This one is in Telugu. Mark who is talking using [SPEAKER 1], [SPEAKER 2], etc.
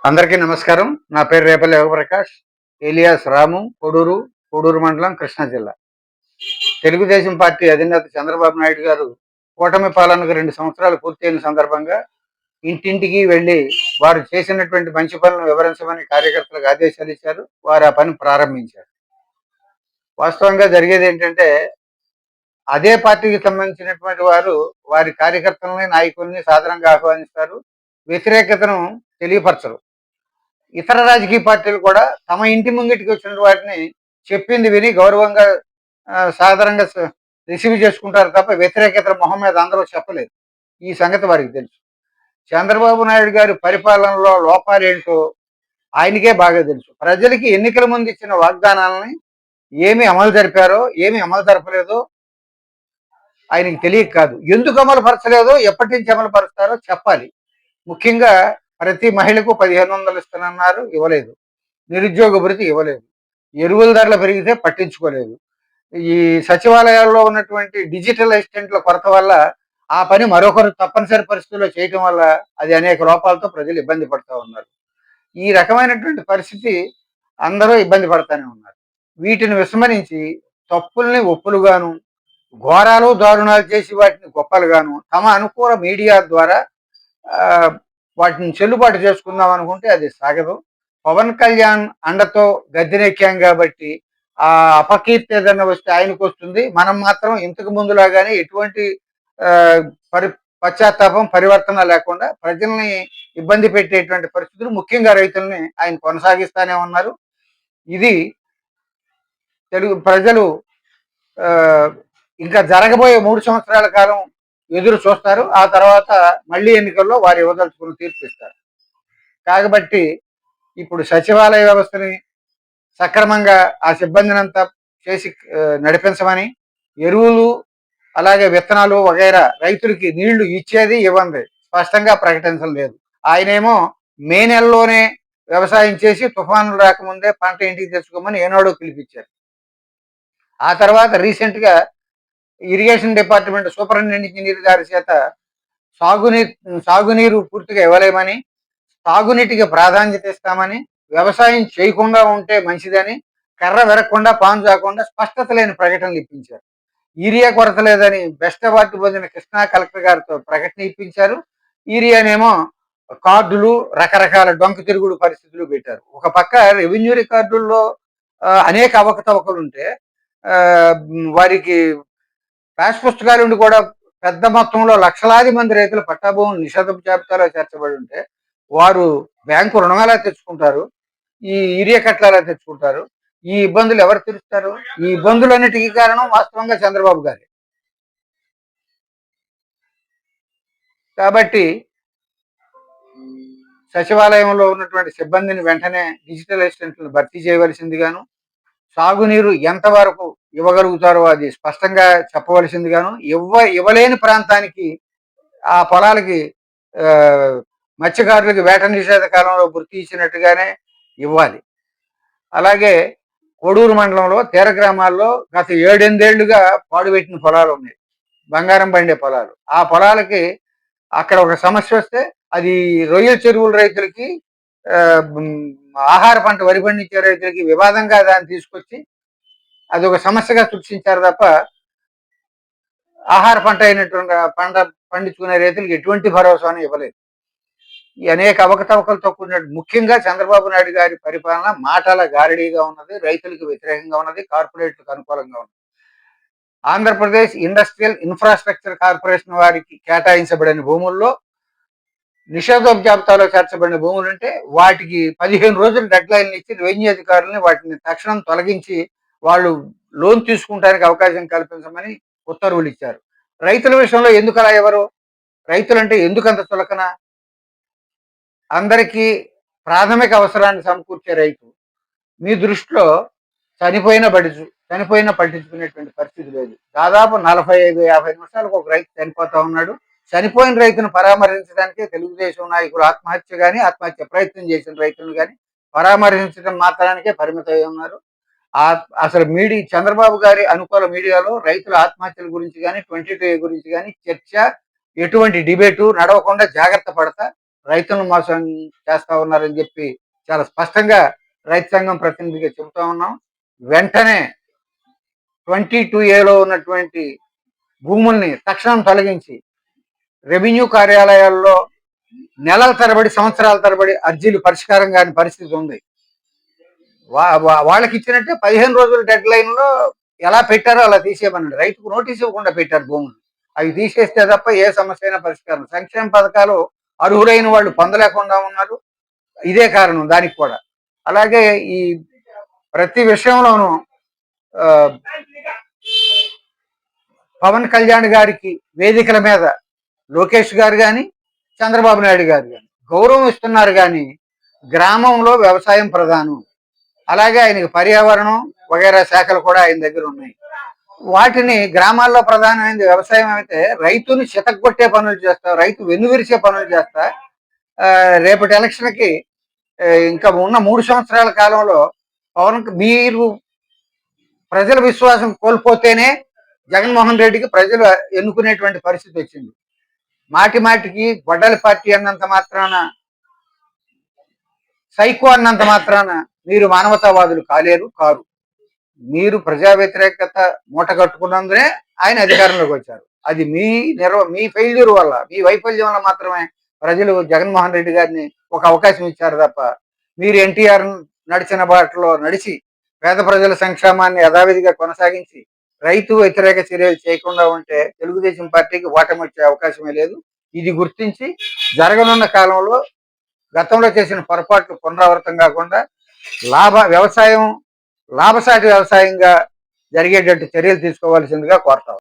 [SPEAKER 1] అందరికీ నమస్కారం. నా పేరు రేపల్లి యోగప్రకాష్, ఏలియాస్ రాము, కోడూరు మండలం, కృష్ణా జిల్లా. తెలుగుదేశం పార్టీ అధినేత చంద్రబాబు నాయుడు గారు కూటమి పాలనకు 2 సంవత్సరాలు పూర్తయిన సందర్భంగా ఇంటింటికి వెళ్లి వారు చేసినటువంటి మంచి పనులను వివరించమని కార్యకర్తలకు ఆదేశాలు ఇచ్చారు. వారు ఆ పని ప్రారంభించారు. వాస్తవంగా జరిగేదేంటంటే, అదే పార్టీకి సంబంధించినటువంటి వారు వారి కార్యకర్తలని, నాయకుల్ని సాదరంగా ఆహ్వానిస్తారు. వ్యతిరేకతను తెలియపరచరు. ఇతర రాజకీయ పార్టీలు కూడా తమ ఇంటి ముంగిటికి వచ్చిన వాటిని చెప్పింది విని గౌరవంగా సాధారణంగా రిసీవ్ చేసుకుంటారు తప్ప వ్యతిరేకత మొహం మీద అందరూ చెప్పలేదు. ఈ సంగతి వారికి తెలుసు. చంద్రబాబు నాయుడు గారి పరిపాలనలో లోపాలేంటో ఆయనకే బాగా తెలుసు. ప్రజలకి ఎన్నికల ముందు ఇచ్చిన వాగ్దానాలని ఏమి అమలు జరిపారో, ఏమి అమలు జరపలేదో ఆయనకి తెలియక కాదు. ఎందుకు అమలు పరచలేదో, ఎప్పటి నుంచి అమలు పరుస్తారో చెప్పాలి. ముఖ్యంగా ప్రతి మహిళకు 1500 ఇస్తానన్నారు, ఇవ్వలేదు. నిరుద్యోగ భృతి ఇవ్వలేదు. ఎరువుల ధరలు పెరిగితే పట్టించుకోలేదు. ఈ సచివాలయాల్లో ఉన్నటువంటి డిజిటల్ అసిస్టెంట్ల కొరత వల్ల ఆ పని మరొకరు తప్పనిసరి పరిస్థితుల్లో చేయటం వల్ల అది అనేక లోపాలతో ప్రజలు ఇబ్బంది పడుతూ ఉన్నారు. ఈ రకమైనటువంటి పరిస్థితి అందరూ ఇబ్బంది పడతానే ఉన్నారు. వీటిని విస్మరించి తప్పుల్ని ఒప్పులుగాను, ఘోరాలు దారుణాలు చేసి వాటిని గొప్పలుగాను తమ అనుకూల మీడియా ద్వారా వాటిని చెల్లుబాటు చేసుకుందాం అనుకుంటే అది సాగదు. పవన్ కళ్యాణ్ అండతో గద్దెనెక్కాం కాబట్టి ఆ అపకీర్తి ఏదన్నా వస్తే ఆయనకు వస్తుంది. మనం మాత్రం ఇంతకు ముందులాగానే ఎటువంటి పరి పశ్చాత్తాపం, పరివర్తన లేకుండా ప్రజల్ని ఇబ్బంది పెట్టేటువంటి పరిస్థితులు, ముఖ్యంగా రైతుల్ని ఆయన కొనసాగిస్తానే ఉన్నారు. ఇది తెలుగు ప్రజలు ఇంకా జరగబోయే 3 సంవత్సరాల కాలం ఎదురు చూస్తారు. ఆ తర్వాత మళ్ళీ ఎన్నికల్లో వారు ఇవ్వదలుచుకుని తీర్పిస్తారు. కాబట్టి ఇప్పుడు సచివాలయ వ్యవస్థని సక్రమంగా ఆ సిబ్బందినంతా చేసి నడిపించమని, ఎరువులు అలాగే విత్తనాలు వగైరా రైతులకి నీళ్లు ఇచ్చేది ఇవ్వండి స్పష్టంగా ప్రకటించడం లేదు. ఆయనేమో మే నెలలోనే వ్యవసాయం చేసి తుఫానులు రాకముందే పంట ఇంటికి తెచ్చుకోమని ఏనాడో పిలిపించారు. ఆ తర్వాత రీసెంట్గా ఇరిగేషన్ డిపార్ట్మెంట్ సూపరింటెండెంట్ ఇంజనీర్ గారి చేత సాగునీరు పూర్తిగా ఇవ్వలేమని, తాగునీటికి ప్రాధాన్యత ఇస్తామని, వ్యవసాయం చేయకుండా ఉంటే మంచిదని, కర్ర వెరగకుండా పాను చాకుండా స్పష్టత లేని ప్రకటనలు ఇప్పించారు. యూరియా కొరత లేదని బెస్ట్ అవార్డు పొందిన కృష్ణా కలెక్టర్ గారితో ప్రకటన ఇప్పించారు. యూరియానేమో కార్డులు, రకరకాల డొంక తిరుగుడు పరిస్థితులు పెట్టారు. ఒక పక్క రెవెన్యూ రికార్డుల్లో అనేక అవకతవకలు ఉంటే వారికి ప్యాస్ పుస్తకాలు ఉండి కూడా పెద్ద మొత్తంలో లక్షలాది మంది రైతులు పట్టాభూములు నిషేధపు జాబితాలో చేర్చబడి ఉంటే వారు బ్యాంకు రుణం ఎలా తెచ్చుకుంటారు? ఈ యూరియా కట్టలు ఎలా తెచ్చుకుంటారు? ఈ ఇబ్బందులు ఎవరు తీరుస్తారు? ఈ ఇబ్బందులన్నిటికీ కారణం వాస్తవంగా చంద్రబాబు గారే. కాబట్టి సచివాలయంలో ఉన్నటువంటి సిబ్బందిని వెంటనే డిజిటల్ అసిస్టెంట్లను భర్తీ చేయవలసిందిగాను, సాగునీరు ఎంతవరకు ఇవ్వగలుగుతారో అది స్పష్టంగా చెప్పవలసిందిగాను, ఇవ్వలేని ప్రాంతానికి ఆ పొలాలకి మత్స్యకారులకు వేట నిషేధ కాలంలో గుర్తు ఇచ్చినట్టుగానే ఇవ్వాలి. అలాగే కోడూరు మండలంలో తీర గ్రామాల్లో గత 7-8 ఏళ్లుగా పాడుపెట్టిన పొలాలు ఉన్నాయి, బంగారం పండే పొలాలు. ఆ పొలాలకి అక్కడ ఒక సమస్య వస్తే అది రొయ్యల చెరువుల రైతులకి, ఆహార పంట వరి పండించే రైతులకి వివాదంగా దాన్ని తీసుకొచ్చి అది ఒక సమస్యగా సృష్టించారు తప్ప ఆహార పంట అయినటువంటి పంట పండించుకునే రైతులకు ఎటువంటి భరోసాను ఇవ్వలేదు. ఈ అనేక అవకతవకలతో కూడిన ముఖ్యంగా చంద్రబాబు నాయుడు గారి పరిపాలన మాటల గారడీగా ఉన్నది, రైతులకు వ్యతిరేకంగా ఉన్నది, కార్పొరేట్లకు అనుకూలంగా ఉన్నది. ఆంధ్రప్రదేశ్ ఇండస్ట్రియల్ ఇన్ఫ్రాస్ట్రక్చర్ కార్పొరేషన్ వారికి కేటాయించబడిన భూముల్లో నిషేధోప జాబితాలో చేర్చబడిన భూములు ఉంటే వాటికి 15 రోజులు డెడ్ లైన్లు ఇచ్చి రెవెన్యూ అధికారులని వాటిని తక్షణం తొలగించి వాళ్ళు లోన్ తీసుకుంటానికి అవకాశం కల్పించమని ఉత్తర్వులు ఇచ్చారు. రైతుల విషయంలో ఎందుకు అలా ఎవరు? రైతులంటే ఎందుకంత చులకన? అందరికీ ప్రాథమిక అవసరాన్ని సమకూర్చే రైతు మీ దృష్టిలో చనిపోయిన పట్టించుకునేటువంటి పరిస్థితి లేదు. దాదాపు 45-50 నిమిషాలకు ఒక రైతు చనిపోతా ఉన్నాడు. చనిపోయిన రైతును పరామర్శించడానికి తెలుగుదేశం నాయకులు ఆత్మహత్య ప్రయత్నం చేసిన రైతులను కానీ పరామర్శించడం మాత్రానికే పరిమితమై ఉన్నారు. అసలు చంద్రబాబు గారి అనుకూల మీడియాలో రైతుల ఆత్మహత్యల గురించి కానీ 22A గురించి కానీ చర్చ, ఎటువంటి డిబేటు నడవకుండా జాగ్రత్త పడతా రైతులను మోసం చేస్తా ఉన్నారని చెప్పి చాలా స్పష్టంగా రైతు సంఘం ప్రతినిధిగా చెబుతా ఉన్నాం. వెంటనే 22A ఉన్నటువంటి భూముల్ని తక్షణం తొలగించి రెవెన్యూ కార్యాలయాల్లో నెలల తరబడి సంవత్సరాల తరబడి అర్జీలు పరిష్కారం కాని పరిస్థితి ఉంది. వాళ్ళకి ఇచ్చినట్టే 15 రోజుల డెడ్ లైన్ లో ఎలా పెట్టారో అలా తీసేయమనండి. రైతుకు నోటీస్ ఇవ్వకుండా పెట్టారు భూములు. అవి తీసేస్తే తప్ప ఏ సమస్య అయినా పరిష్కారం. సంక్షేమ పథకాలు అర్హులైన వాళ్ళు పొందలేకుండా ఉన్నారు. ఇదే కారణం దానికి కూడా. అలాగే ఈ ప్రతి విషయంలోనూ పవన్ కళ్యాణ్ గారికి వేదికల మీద లోకేష్ గారు కానీ చంద్రబాబు నాయుడు గారు కానీ గౌరవం ఇస్తున్నారు, కానీ గ్రామంలో వ్యవసాయం ప్రధానం. అలాగే ఆయనకి పర్యావరణం వగైరా శాఖలు కూడా ఆయన దగ్గర ఉన్నాయి. వాటిని గ్రామాల్లో ప్రధానమైనది వ్యవసాయం అయితే రైతుని చితగ్గొట్టే పనులు చేస్తా, రైతు వెన్నువిరిచే పనులు చేస్తా. రేపటి ఎలక్షన్కి ఇంకా ఉన్న 3 సంవత్సరాల కాలంలో మీరు ప్రజల విశ్వాసం కోల్పోతేనే జగన్మోహన్ రెడ్డికి ప్రజలు ఎన్నుకునేటువంటి పరిస్థితి వచ్చింది. మాటి మాటికి గొడ్డలి పార్టీ అన్నంత మాత్రాన, సైకో అన్నంత మాత్రాన మీరు మానవతావాదులు కారు. మీరు ప్రజా వ్యతిరేకత మూట కట్టుకున్నందునే ఆయన అధికారంలోకి వచ్చారు. అది మీ ఫెయిల్యూర్ వల్ల, మీ వైఫల్యం వల్ల మాత్రమే ప్రజలు జగన్మోహన్ రెడ్డి గారిని ఒక అవకాశం ఇచ్చారు తప్ప, మీరు ఎన్టీఆర్ నడిచిన బాటలో నడిచి పేద ప్రజల సంక్షేమాన్ని యథావిధిగా కొనసాగించి రైతు వ్యతిరేక చర్యలు చేయకుండా ఉంటే తెలుగుదేశం పార్టీకి ఓటమి వచ్చే అవకాశమే లేదు. ఇది గుర్తించి జరగనున్న కాలంలో గతంలో చేసిన పొరపాట్లు పునరావృతం కాకుండా లాభసాటి వ్యవసాయంగా జరిగేటట్టు చర్యలు తీసుకోవాల్సిందిగా కోరుతాం.